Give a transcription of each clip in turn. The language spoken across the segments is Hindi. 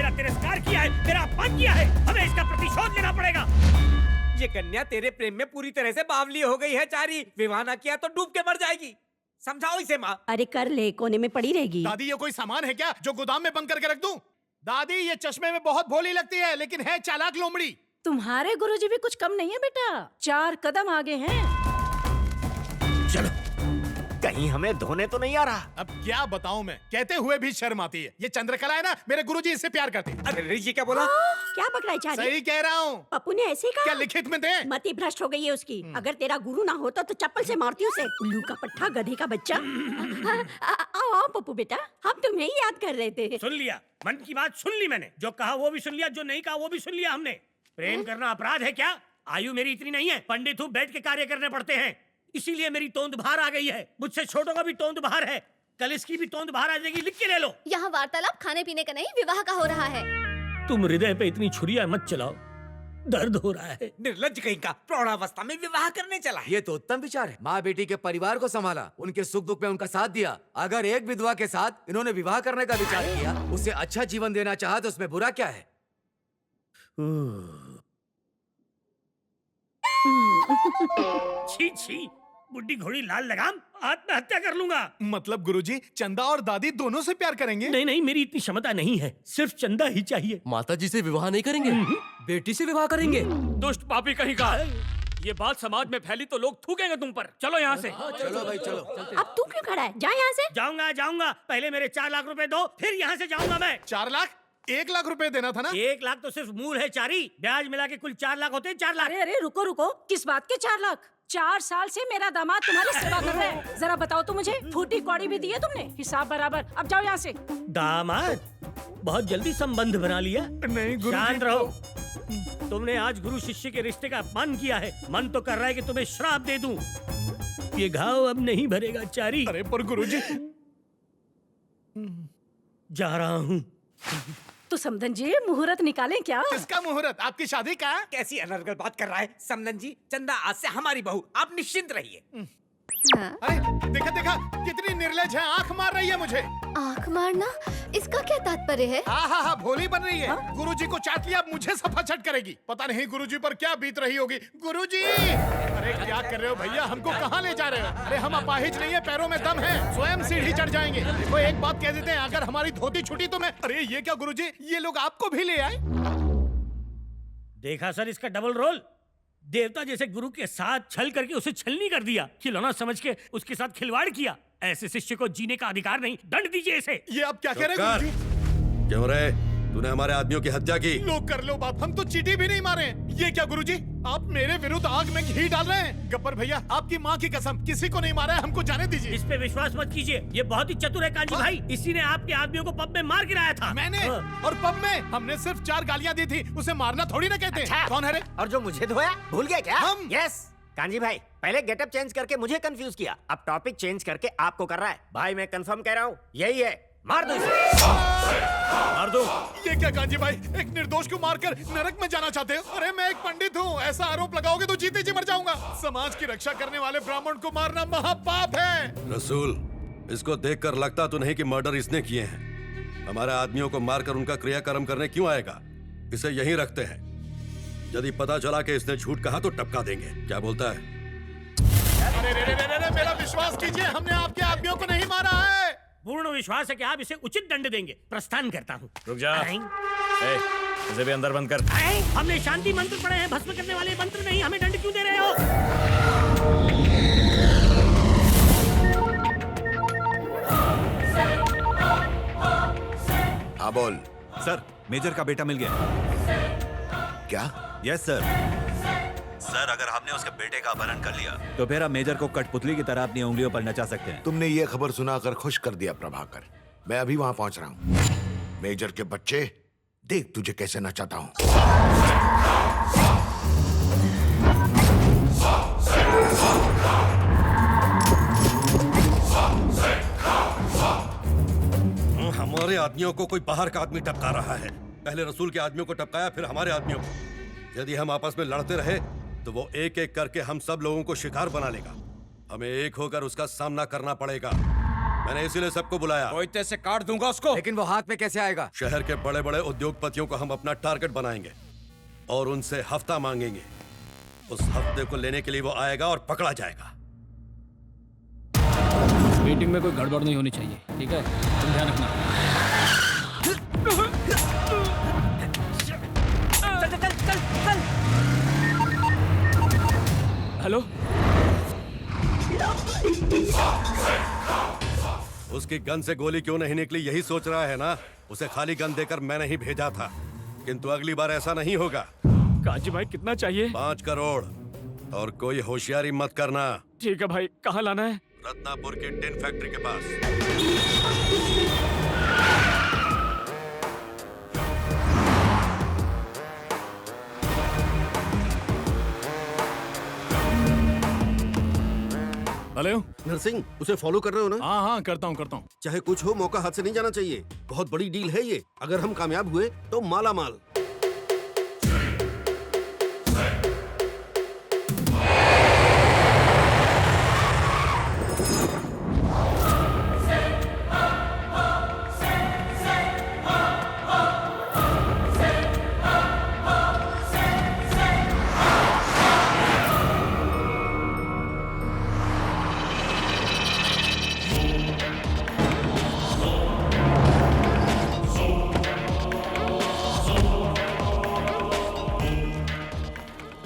मेरा तिरस्कार किया है, मेरा अपमान किया है, हमें इसका प्रतिशोध लेना पड़ेगा। ये कन्या तेरे प्रेम में पूरी तरह से बावली हो गई है चारी। विवाह ना किया तो डूब के मर जाएगी। समझाओ इसे माँ। अरे कर ले, कोने में पड़ी रहेगी। दादी ये कोई सामान है क्या जो गोदाम में बंद करके रख दूं? दादी ये चश्मे में बहुत भोली लगती है लेकिन है चालाक लोमड़ी। तुम्हारे गुरुजी भी कुछ कम नहीं है बेटा, 4 कदम आगे हैं। चलो, कहीं हमें धोने तो नहीं आ रहा। अब क्या बताऊं मैं, कहते हुए भी शर्म आती है। ये चंद्रकला है ना, मेरे गुरुजी इससे प्यार करते हैं। अरे ऋषि क्या बोला? क्या पकड़ा है चारी? सही कह रहा हूँ। पप्पू ने ऐसे कहा? क्या लिखित में दे? मति भ्रष्ट हो गई है उसकी। अगर तेरा गुरु ना होता तो चप्पल से मारती उसे। उल्लू का पट्टा, गधे का बच्चा। आओ आओ पप्पू बेटा, हम तुम्हें ही याद कर रहे थे। सुन लिया, मन की बात सुन ली मैंने। जो कहा वो भी सुन लिया, जो नहीं कहा वो भी सुन लिया हमने। प्रेम करना अपराध है क्या? आयु मेरी इतनी नहीं है, पंडित हूँ, बैठ के कार्य करने पड़ते हैं। इसीलिए मेरी तोंद बाहर आ गई है। मुझसे छोटों का भी तोंद बाहर है, कल इसकी भी तोंद बाहर आ जाएगी। लिख के ले लो। यहाँ वार्तालाप खाने पीने का नहीं, विवाह का हो रहा है। तुम हृदय पे इतनी छुरियां मत चलाओ, दर्द हो रहा है। निर्लज्ज कहीं का, प्रौढ़ावस्था में विवाह करने चला है। ये तो उत्तम विचार है। माँ बेटी के परिवार को संभाला, उनके सुख दुख में उनका साथ दिया। अगर एक विधवा के साथ इन्होंने विवाह करने का विचार किया, उसे अच्छा जीवन देना चाहा तो उसमें बुरा क्या है? छी छी, बुड्ढी घोड़ी लाल लगाम, आत्महत्या कर लूंगा। मतलब गुरुजी चंदा और दादी दोनों से प्यार करेंगे? नहीं नहीं, मेरी इतनी क्षमता नहीं है, सिर्फ चंदा ही चाहिए। माता जी से विवाह नहीं करेंगे, बेटी से विवाह करेंगे। दुष्ट पापी कहीं का। ये बात समाज में फैली तो लोग थूकेंगे तुम पर। चलो यहाँ से। चलो भाई चलो। अब तू क्यों खड़ा है? जा यहाँ से। जाऊंगा जाऊंगा, पहले मेरे 4 लाख रुपए दो, फिर यहाँ से जाऊंगा मैं। 4 लाख? 1 लाख रुपए देना था ना? 1 लाख तो सिर्फ मूल है चारी, ब्याज मिला के कुल 4 लाख होते हैं। 4 लाख। अरे अरे रुको रुको, किस बात के 4 लाख? 4 साल से मेरा दामाद तुम्हारी सेवा कर रहा है। जरा बताओ तो मुझे, फूटी कौड़ी भी दी है तुमने, हिसाब बराबर। अब जाओ यहाँ से। दामाद? बहुत जल्दी संबंध बना लिया। नहीं गुरुजी। शांत रहो। तुमने आज गुरु शिष्य के रिश्ते का अपमान किया है। मन तो कर रहा है कि तुम्हें श्राप दे दूं। ये घाव अब नहीं भरेगा चारी। अरे पर गुरुजी। जा रहा हूँ। तो समधन जी मुहूर्त निकालें क्या? किसका मुहूर्त? आपकी शादी का? कैसी अनर्गल बात कर रहा है समधन जी। चंदा आज से हमारी बहू, आप निश्चिंत रहिए। हाँ। अरे देखा देखा कितनी निर्लज है, आंख मार रही है मुझे। आँख मारना, इसका क्या तात्पर्य है? हाँ भोली बन रही है। गुरुजी को चाट लिया, अब मुझे सफाचट करेगी। पता नहीं गुरुजी पर क्या बीत रही होगी। गुरुजी! अरे क्या कर रहे हो भैया, हमको कहाँ ले जा रहे हो? अरे हम अपाहिज नहीं है, पैरों में दम है, स्वयं सीढ़ी चढ़ जाएंगे। देखो एक बात कह देते हैं, अगर हमारी धोती छूटी तो मैं। अरे ये क्या गुरुजी, ये लोग आपको भी ले आए? देखा सर इसका डबल रोल। देवता जैसे गुरु के साथ छल करके उसे छलनी कर दिया, खिलौना समझ के उसके साथ खिलवाड़ किया। ऐसे शिष्य को जीने का अधिकार नहीं, दंड दीजिए इसे। ये आप क्या कह रहे हैं गुरुजी? क्यों रे? तूने हमारे आदमियों की हत्या की। लो कर लो बात, हम तो चीटी भी नहीं मारे। ये क्या गुरुजी, आप मेरे विरुद्ध आग में घी डाल रहे हैं? गब्बर भैया आपकी माँ की कसम, किसी को नहीं मारा है, हमको जाने दीजिए। इस पे विश्वास मत कीजिए, ये बहुत ही चतुर है कांजी भाई। इसी ने आपके आदमियों को पब में मार गिराया था। मैंने? और पब में हमने सिर्फ 4 गालियाँ दी थी, उसे मारना थोड़ी ना कहते। अच्छा। कौन है रे? और जो मुझे धोया, भूल गया क्या? हम। यस कांजी भाई, पहले गेटअप चेंज करके मुझे कंफ्यूज किया, अब टॉपिक चेंज करके आपको कर रहा है। भाई मैं कंफर्म कह रहा हूँ, यही है। मार दो इसे। मार दो। ये क्या कांजी भाई, एक निर्दोष को मारकर नरक में जाना चाहते हो? अरे मैं एक पंडित हूँ, ऐसा आरोप लगाओगे तो जीते जी मर जाऊंगा। समाज की रक्षा करने वाले ब्राह्मण को मारना महापाप है। रसूल, इसको देखकर लगता तो नहीं कि मर्डर इसने किए हैं। हमारे आदमियों को मारकर उनका क्रियाकर्म करने क्यों आएगा? इसे यहीं रखते हैं। यदि पता चला कि इसने झूठ कहा तो टपका देंगे। क्या बोलता है? अरे रे रे रे रे, मेरा विश्वास कीजिए, हमने आपके आदमियों को नहीं मारा है। पूर्ण विश्वास है कि आप इसे उचित दंड देंगे। प्रस्थान करता हूँ। रुक जा। इसे भी अंदर बंद कर। हमने शांति मंत्र पढ़े हैं, भस्म करने वाले मंत्र नहीं। हमें दंड क्यों दे रहे हो? हाँ बोल। सर, मेजर का बेटा मिल गया। क्या? Yes sir. सर, अगर हमने उसके बेटे का अपहरण कर लिया तो फिर आप मेजर को कठपुतली की तरह अपनी उंगलियों पर नचा सकते हैं। तुमने ये खबर सुनाकर खुश कर दिया प्रभाकर। मैं अभी वहां पहुंच रहा हूँ। मेजर के बच्चे, देख तुझे कैसे नचाता हूँ। हमारे आदमियों को कोई बाहर का आदमी टपका रहा है। पहले रसूल के आदमियों को टपकाया, फिर हमारे आदमियों को। यदि हम आपस में लड़ते रहे तो वो एक एक करके हम सब लोगों को शिकार बना लेगा। हमें एक होकर उसका सामना करना पड़ेगा। मैंने इसीलिए सबको बुलाया। कोई तेरे से काट दूंगा उसको। लेकिन वो हाथ में कैसे आएगा? शहर के बड़े बड़े उद्योगपतियों को हम अपना टारगेट बनाएंगे और उनसे हफ्ता मांगेंगे। उस हफ्ते को लेने के लिए वो आएगा और पकड़ा जाएगा। मीटिंग में कोई गड़बड़ नहीं होनी चाहिए, ठीक है? तुम ध्यान रखना। हेलो, उसकी गन से गोली क्यों नहीं निकली यही सोच रहा है ना? उसे खाली गन देकर मैंने ही भेजा था, किंतु अगली बार ऐसा नहीं होगा। काजी भाई कितना चाहिए? 5 करोड़। और कोई होशियारी मत करना। ठीक है भाई, कहाँ लाना है? रत्नापुर की टिन फैक्ट्री के पास। हेलो नरसिंह, उसे फॉलो कर रहे हो ना? हाँ हाँ करता हूँ। चाहे कुछ हो, मौका हाथ से नहीं जाना चाहिए। बहुत बड़ी डील है ये। अगर हम कामयाब हुए तो माला माल।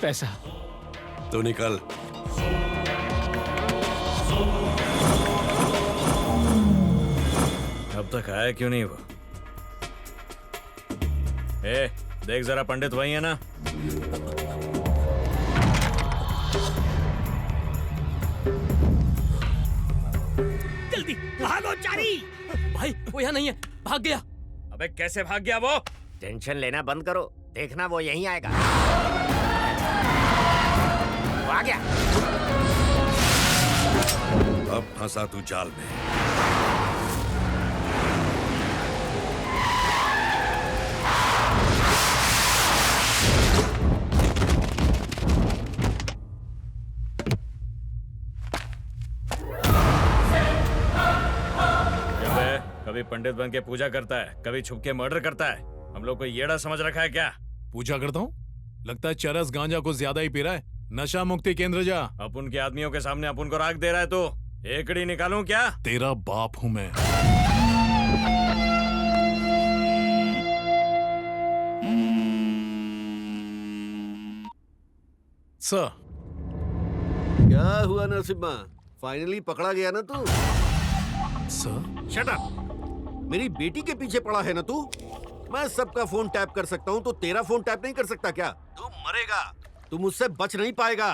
पैसा तो निकल। अब तक आया क्यों नहीं वो? देख जरा, पंडित वही है ना? जल्दी भागो चारी। भाई वो यहाँ नहीं है, भाग गया। अबे कैसे भाग गया वो? टेंशन लेना बंद करो, देखना वो यहीं आएगा। वो आ गया। अब फंसा तू जाल में। कभी पंडित बन के पूजा करता है, कभी छुप के मर्डर करता है। हम लोग को येड़ा समझ रखा है क्या? पूजा करता हूँ? लगता है चरस गांजा को ज्यादा ही पी रहा है। नशा मुक्ति केंद्र जा। अपन के आदमियों के सामने अपन को राख दे रहा है तो एकड़ी निकालूं क्या? तेरा बाप हूँ मैं। सर, क्या हुआ नरसिम्हा? फाइनली पकड़ा गया ना तू? Sir, shut up! मेरी बेटी के पीछे पड़ा है ना तू? मैं सबका फोन टैप कर सकता हूँ तो तेरा फोन टैप नहीं कर सकता क्या? तू मरेगा, तू मुझसे बच नहीं पाएगा।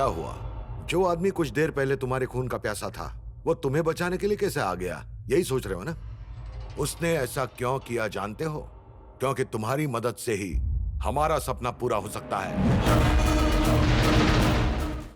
क्या हुआ? जो आदमी कुछ देर पहले तुम्हारे खून का प्यासा था, वो तुम्हें बचाने के लिए कैसे आ गया? यही सोच रहे हो ना? उसने ऐसा क्यों किया जानते हो? क्योंकि तुम्हारी मदद से ही हमारा सपना पूरा हो सकता है।